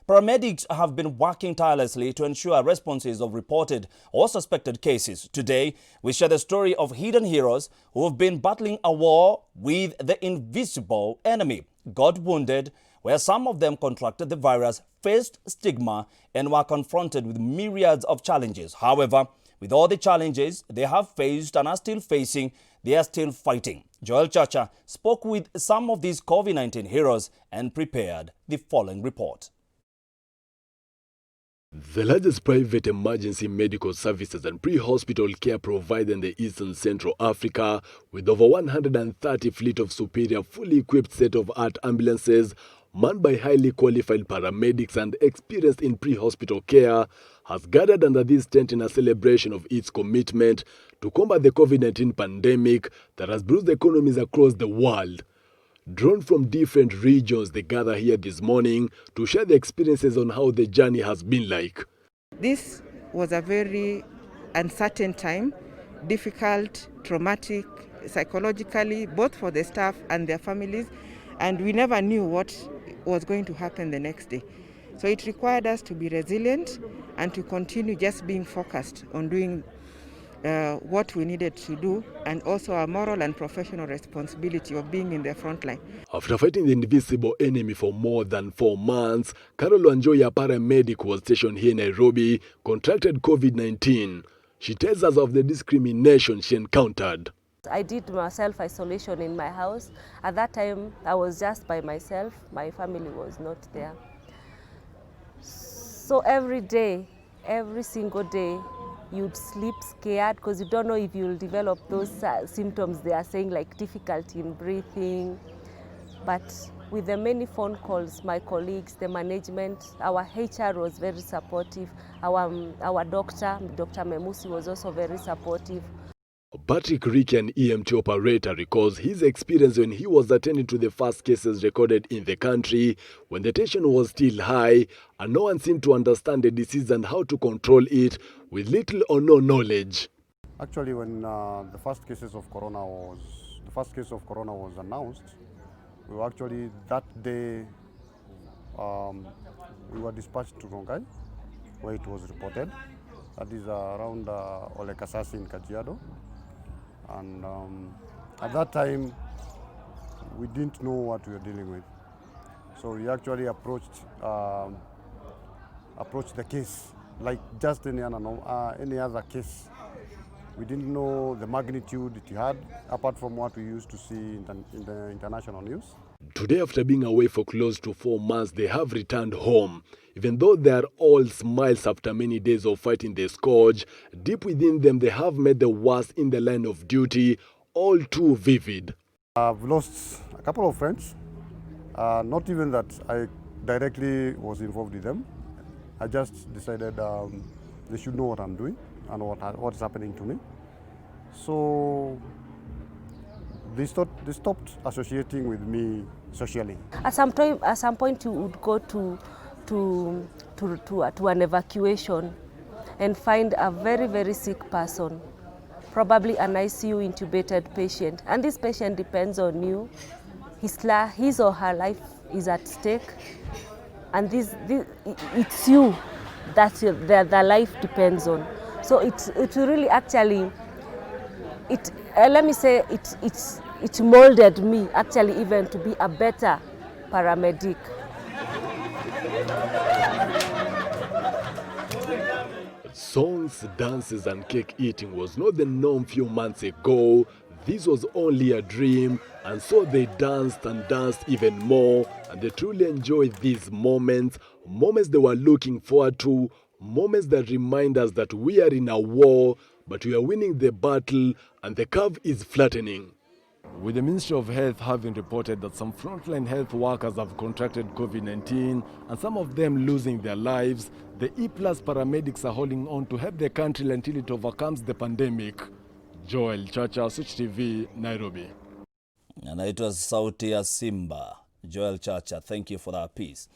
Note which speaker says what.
Speaker 1: Paramedics have been working tirelessly to ensure responses of reported or suspected cases. Today, we share the story of hidden heroes who have been battling a war with the invisible enemy, got wounded, where some of them contracted the virus, faced stigma, and were confronted with myriads of challenges. However, with all the challenges they have faced and are still facing, they are still fighting. Joel Chacha spoke with some of these COVID-19 heroes and prepared the following report.
Speaker 2: The largest private emergency medical services and pre-hospital care provider in the Eastern Central Africa, with over 130 fleet of superior, fully equipped state-of-art ambulances, manned by highly qualified paramedics and experienced in pre-hospital care, has gathered under this tent in a celebration of its commitment to combat the COVID-19 pandemic that has bruised economies across the world. Drawn from different regions, they gather here this morning to share their experiences on how the journey has been like.
Speaker 3: This was a very uncertain time, difficult, traumatic, psychologically, both for the staff and their families, and we never knew what was going to happen the next day. So it required us to be resilient and to continue just being focused on doing what we needed to do, and also our moral and professional responsibility of being in the front line.
Speaker 2: After fighting the invisible enemy for more than 4 months, Carol Wanjoya, a paramedic who was stationed here in Nairobi, contracted COVID-19. She tells us of the discrimination she encountered.
Speaker 4: I did my self-isolation in my house. At that time, I was just by myself. My family was not there. So every day, every single day, you'd sleep scared because you don't know if you'll develop those symptoms they are saying, like difficulty in breathing. But with the many phone calls, my colleagues, the management, our HR was very supportive. Our doctor, Dr. Memusi, was also very supportive.
Speaker 2: Patrick Ricky, an EMT operator, recalls his experience when he was attending to the first cases recorded in the country, when the tension was still high and no one seemed to understand the disease and how to control it, with little or no knowledge.
Speaker 5: Actually, when the first case of corona was announced, we were actually that day we were dispatched to Rongai, where it was reported. That is around Olekasasi in Kajiado. And at that time, we didn't know what we were dealing with. So we actually approached the case like just any other case. We didn't know the magnitude it had, apart from what we used to see in the international news.
Speaker 2: Today, after being away for close to 4 months, they have returned home. Even though they are all smiles after many days of fighting the scourge, deep within them they have met the worst in the line of duty, all too vivid.
Speaker 5: I've lost a couple of friends, not even that I directly was involved with them. I just decided they should know what I'm doing and what's happening to me. So they stopped associating with me socially.
Speaker 4: At some point you would go to an evacuation and find a very, very sick person, probably an ICU intubated patient. And this patient depends on you. His or her life is at stake. And it's you that their life depends on. So it really actually, let me say, it molded me actually even to be a better paramedic.
Speaker 2: Songs, dances and cake eating was not the norm few months ago. This was only a dream, and so they danced and danced even more, and they truly enjoyed these moments they were looking forward to, moments that remind us that we are in a war, but we are winning the battle and the curve is flattening. With the Ministry of Health having reported that some frontline health workers have contracted COVID-19 and some of them losing their lives, the E-Plus paramedics are holding on to help the country until it overcomes the pandemic. Joel Chacha, Switch TV, Nairobi.
Speaker 1: And it was Sauti ya Simba. Joel Chacha, thank you for that piece.